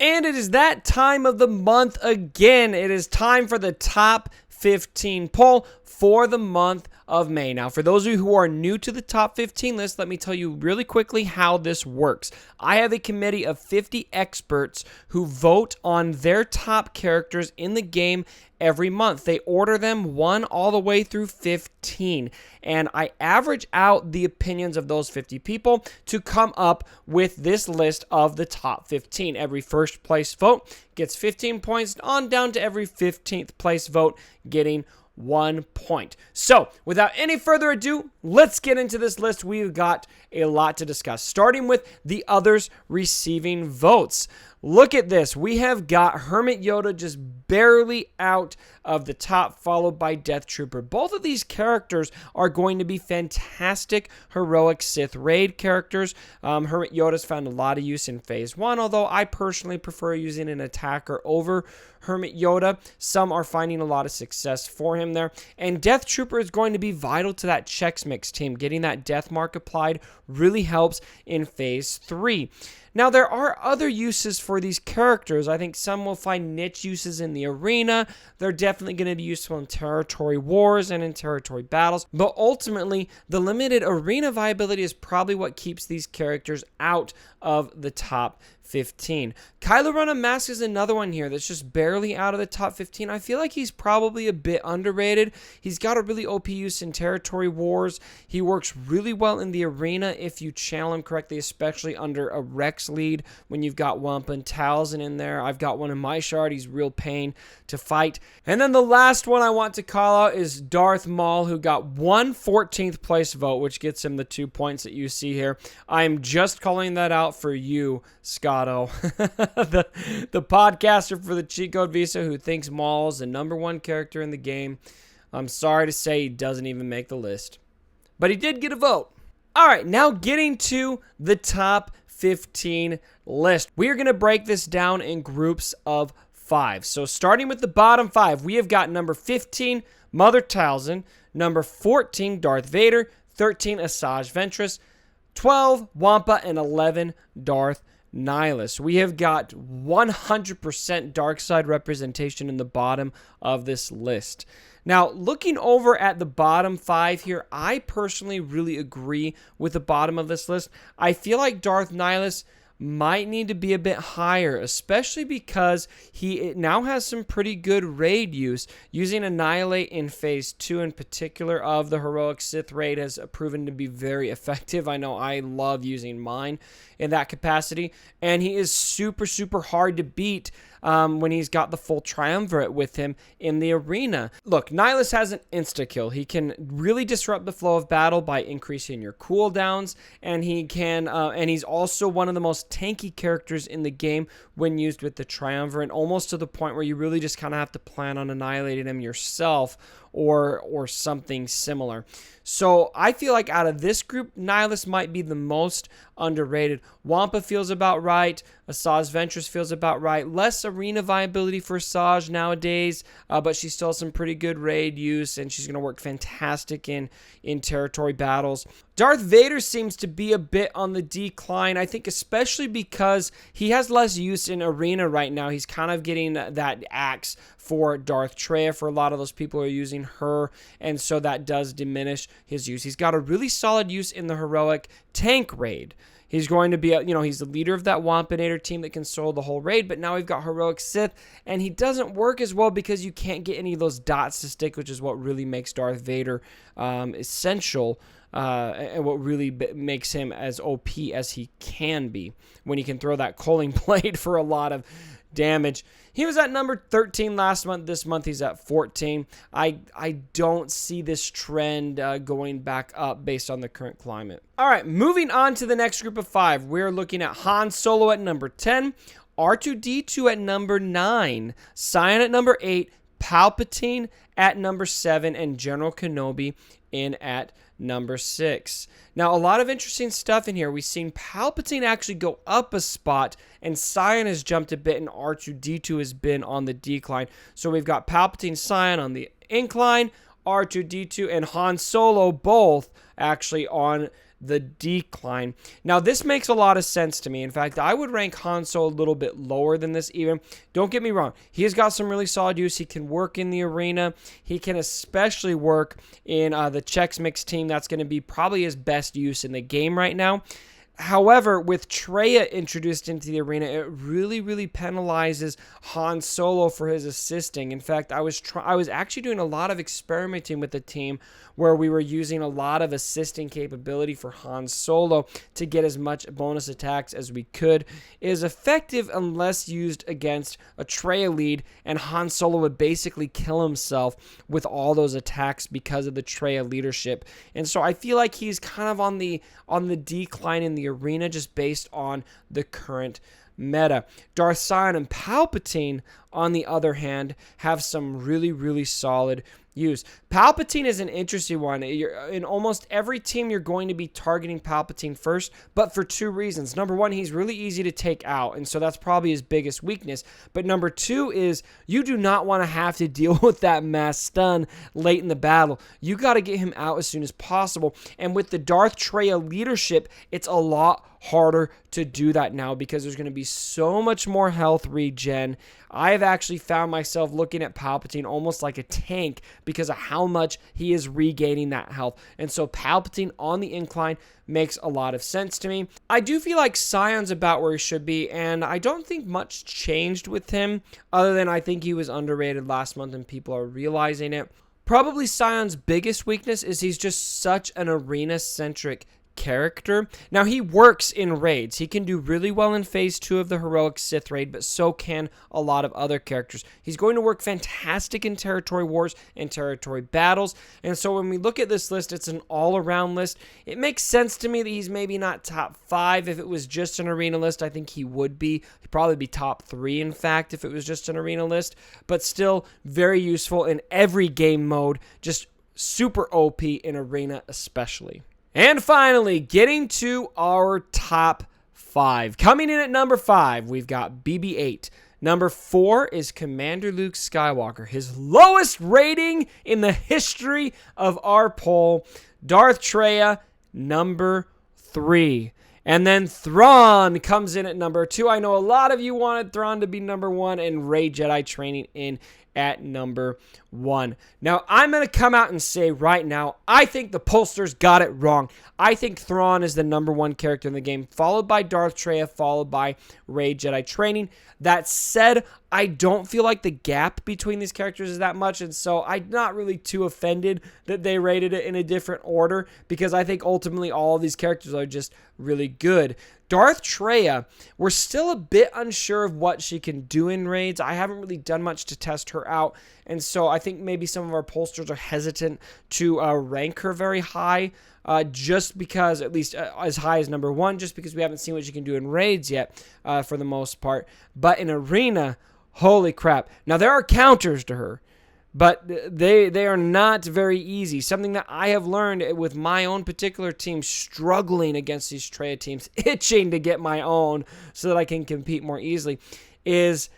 And it is that time of the month again. It is time for the top 15 poll for the month of May. Now, for those of you who are new to the top 15 list, let me tell you really quickly how this works. I have a committee of 50 experts who vote on their top characters in the game every month. They order them 1 all the way through 15, and I average out the opinions of those 50 people to come up with this list of the top 15. Every first place vote gets 15 points, on down to every 15th place vote getting 1 point. So, without any further ado, let's get into this list. We've got a lot to discuss, starting with the others receiving votes. Look at this. We have got Hermit Yoda just barely out of the top, followed by Death Trooper. Both of these characters are going to be fantastic heroic Sith raid characters. Hermit Yoda's found a lot of use in Phase 1, although I personally prefer using an attacker over Hermit Yoda. Some are finding a lot of success for him there. And Death Trooper is going to be vital to that Chex Mix team. Getting that death mark applied really helps in Phase 3. Now, there are other uses for these characters. I think some will find niche uses in the arena. They're definitely going to be useful in territory wars and in territory battles. But ultimately, the limited arena viability is probably what keeps these characters out of the top 15. Kylo Ren Unmasked is another one here that's just barely out of the top 15. I feel like he's probably a bit underrated. He's got a really OP use in territory wars. He works really well in the arena if you channel him correctly, especially under a Rex lead when you've got Wampa and Talzin in there. I've got one in my shard. He's real pain to fight. And then the last one I want to call out is Darth Maul, who got 1 14th place vote, which gets him the 2 points that you see here. I'm just calling that out for you, Scotto. the podcaster for the Cheat Code Visa who thinks Maul is the #1 character in the game. I'm sorry to say he doesn't even make the list. But he did get a vote. All right, now getting to the top 15 list. We are going to break this down in groups of 5. So starting with the bottom 5, we have got number 15, Mother Talzin, number 14, Darth Vader, 13, Asajj Ventress, 12, Wampa, and 11, Darth Nihilus. We have got 100% dark side representation in the bottom of this list. Now, looking over at the bottom 5 here, I personally really agree with the bottom of this list. I feel like Darth Nihilus might need to be a bit higher, especially because he now has some pretty good raid use. Using Annihilate in Phase 2 in particular of the Heroic Sith raid has proven to be very effective. I know I love using mine in that capacity, and he is super, super hard to beat when he's got the full Triumvirate with him in the arena. Look, Nihilus has an insta-kill. He can really disrupt the flow of battle by increasing your cooldowns, and he's also one of the most tanky characters in the game when used with the Triumvirate, almost to the point where you really just kind of have to plan on annihilating him yourself or something similar. So I feel like out of this group, Nihilus might be the most underrated. Wampa feels about right. Asajj Ventress feels about right. Less arena viability for Asajj nowadays, but she still has some pretty good raid use, and she's going to work fantastic in territory battles. Darth Vader seems to be a bit on the decline, I think, especially because he has less use in arena right now. He's kind of getting that axe for Darth Traya for a lot of those people who are using her, and so that does diminish his use. He's got a really solid use in the heroic tank raid. He's going to be, he's the leader of that Wampinator team that can solo the whole raid, but now we've got Heroic Sith, and he doesn't work as well because you can't get any of those dots to stick, which is what really makes Darth Vader essential, and what really makes him as OP as he can be when he can throw that Culling Blade for a lot of damage. He was at number 13 last month. This month he's at 14. I don't see this trend going back up based on the current climate. All right, moving on to the next group of 5. We're looking at Han Solo at number 10, R2-D2 at number 9, Cyan at number 8, Palpatine at number 7, and General Kenobi in at number 6. Now, a lot of interesting stuff in here. We've seen Palpatine actually go up a spot, and Cyan has jumped a bit, and R2-D2 has been on the decline. So we've got Palpatine, Cyan on the incline, R2-D2 and Han Solo both actually on the decline. Now, this makes a lot of sense to me. In fact, I would rank Han Solo a little bit lower than this even. Don't get me wrong. He has got some really solid use. He can work in the arena. He can especially work in the Chex Mix team. That's going to be probably his best use in the game right now. However, with Traya introduced into the arena, it really penalizes Han Solo for his assisting. In fact, I was actually doing a lot of experimenting with the team where we were using a lot of assisting capability for Han Solo to get as much bonus attacks as we could. It is effective unless used against a Traya lead, and Han Solo would basically kill himself with all those attacks because of the Traya leadership. And so I feel like he's kind of on the decline in the arena just based on the current meta. Darth Sion and Palpatine, on the other hand, have some really solid use. Palpatine is an interesting one. In almost every team, you're going to be targeting Palpatine first, but for two reasons. Number one, he's really easy to take out, and so that's probably his biggest weakness. But number two is you do not want to have to deal with that mass stun late in the battle. You got to get him out as soon as possible. And with the Darth Traya leadership, it's a lot harder to do that now because there's going to be so much more health regen. I have actually found myself looking at Palpatine almost like a tank because of how much he is regaining that health. And so Palpatine on the incline makes a lot of sense to me. I do feel like Sion's about where he should be, and I don't think much changed with him other than I think he was underrated last month and people are realizing it. Probably Sion's biggest weakness is he's just such an arena-centric character. Now, he works in raids. He can do really well in Phase 2 of the Heroic Sith raid, but so can a lot of other characters. He's going to work fantastic in territory wars and territory battles, and so when we look at this list, it's an all-around list. It makes sense to me that he's maybe not top 5. If it was just an arena list, I think he would be. He'd probably be top 3, in fact, if it was just an arena list, but still very useful in every game mode, just super OP in arena especially. And finally, getting to our top 5. Coming in at number 5, we've got BB-8. Number 4 is Commander Luke Skywalker, his lowest rating in the history of our poll. Darth Traya, number 3. And then Thrawn comes in at number 2. I know a lot of you wanted Thrawn to be number 1 and Rey Jedi Training in at number 1. Now, I'm going to come out and say right now, I think the pollsters got it wrong. I think Thrawn is the number 1 character in the game, followed by Darth Traya, followed by Rey Jedi Training. That said, I don't feel like the gap between these characters is that much, and so I'm not really too offended that they rated it in a different order, because I think ultimately all of these characters are just really good. Darth Traya, we're still a bit unsure of what she can do in raids. I haven't really done much to test her out, and so I think maybe some of our pollsters are hesitant to rank her very high, just because, at least as high as number 1, just because we haven't seen what she can do in raids yet, for the most part. But in arena, holy crap. Now, there are counters to her, but they are not very easy. Something that I have learned with my own particular team struggling against these Traya teams, itching to get my own so that I can compete more easily, is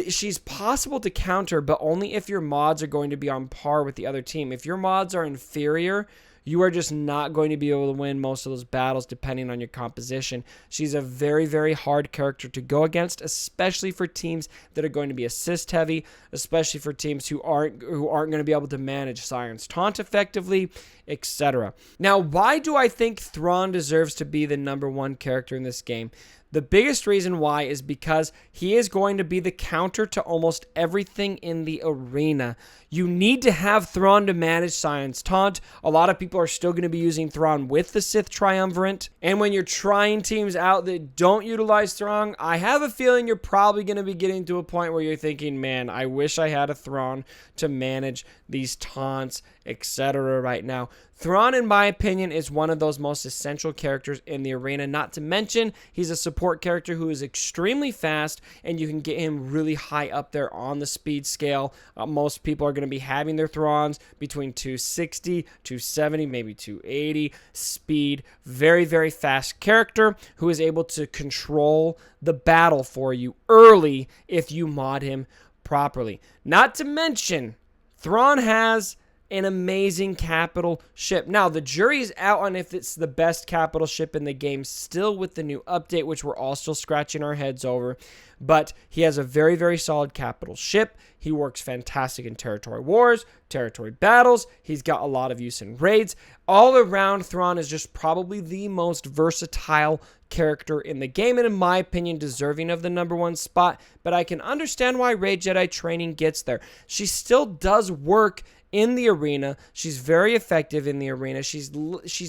she's possible to counter, but only if your mods are going to be on par with the other team. If your mods are inferior, you are just not going to be able to win most of those battles depending on your composition. She's a very hard character to go against, especially for teams that are going to be assist heavy, especially for teams who aren't going to be able to manage Siren's Taunt effectively, etc. Now, why do I think Thrawn deserves to be the number 1 character in this game? The biggest reason why is because he is going to be the counter to almost everything in the arena. You need to have Thrawn to manage Siren's Taunt. A lot of people are still going to be using Thrawn with the Sith Triumvirate. And when you're trying teams out that don't utilize Thrawn, I have a feeling you're probably going to be getting to a point where you're thinking, man, I wish I had a Thrawn to manage these taunts, etc. right now. Thrawn, in my opinion, is one of those most essential characters in the arena. Not to mention, he's a support character who is extremely fast, and you can get him really high up there on the speed scale. Most people are going to be having their Thrawns between 260, 270, maybe 280 speed. Very fast character who is able to control the battle for you early if you mod him properly. Not to mention, Thrawn has an amazing capital ship. Now, the jury's out on if it's the best capital ship in the game still with the new update, which we're all still scratching our heads over. But he has a very, very solid capital ship. He works fantastic in territory wars, territory battles. He's got a lot of use in raids. All around, Thrawn is just probably the most versatile character in the game, and in my opinion, deserving of the #1 spot. But I can understand why Rey Jedi Training gets there. She still does work in the arena. She's very effective in the arena. She's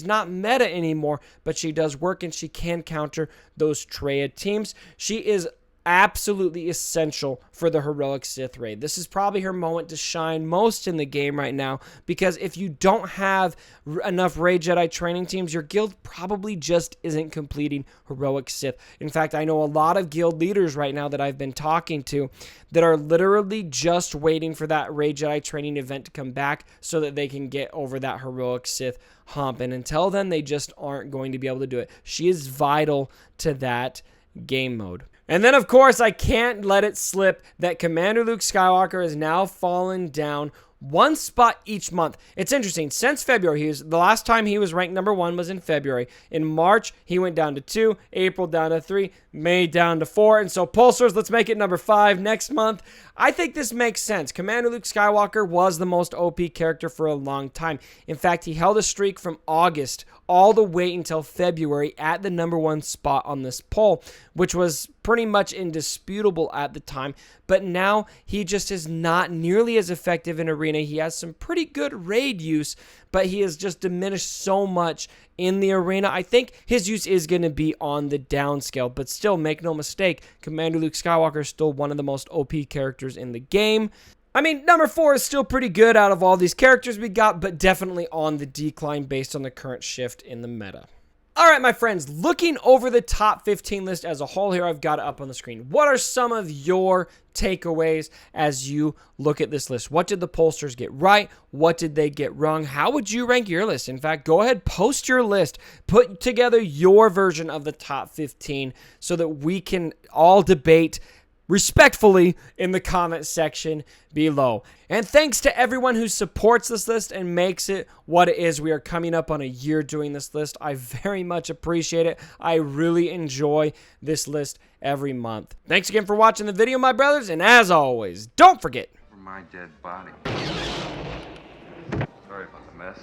not meta anymore, but she does work, and she can counter those Traya teams. She is absolutely essential for the heroic Sith raid. This is probably her moment to shine most in the game right now, because if you don't have enough Rey Jedi training teams, your guild probably just isn't completing heroic Sith. In fact, I know a lot of guild leaders right now that I've been talking to that are literally just waiting for that Rey Jedi training event to come back so that they can get over that heroic Sith hump. And until then, they just aren't going to be able to do it. She is vital to that game mode. And then, of course, I can't let it slip that Commander Luke Skywalker has now fallen down one spot each month. It's interesting. Since February, the last time he was ranked #1 was in February. In March, he went down to 2, April down to 3, May down to 4. And so, Pulsars, let's make it #5 next month. I think this makes sense. Commander Luke Skywalker was the most OP character for a long time. In fact, he held a streak from August all the way until February at the #1 spot on this poll, which was pretty much indisputable at the time. But now he just is not nearly as effective in arena. He has some pretty good raid use, but he has just diminished so much in the arena. I think his use is going to be on the downscale, but still, make no mistake, Commander Luke Skywalker is still one of the most OP characters in the game. I mean, #4 is still pretty good out of all these characters we got, but definitely on the decline based on the current shift in the meta. All right, my friends, looking over the top 15 list as a whole here, I've got it up on the screen. What are some of your takeaways as you look at this list? What did the pollsters get right? What did they get wrong? How would you rank your list? In fact, go ahead, post your list. Put together your version of the top 15 so that we can all debate respectfully in the comment section below. And thanks to everyone who supports this list and makes it what it is. We are coming up on a year doing this list. I very much appreciate it. I really enjoy this list every month. Thanks again for watching the video, my brothers, and as always, don't forget. For my dead body. Sorry about the mess.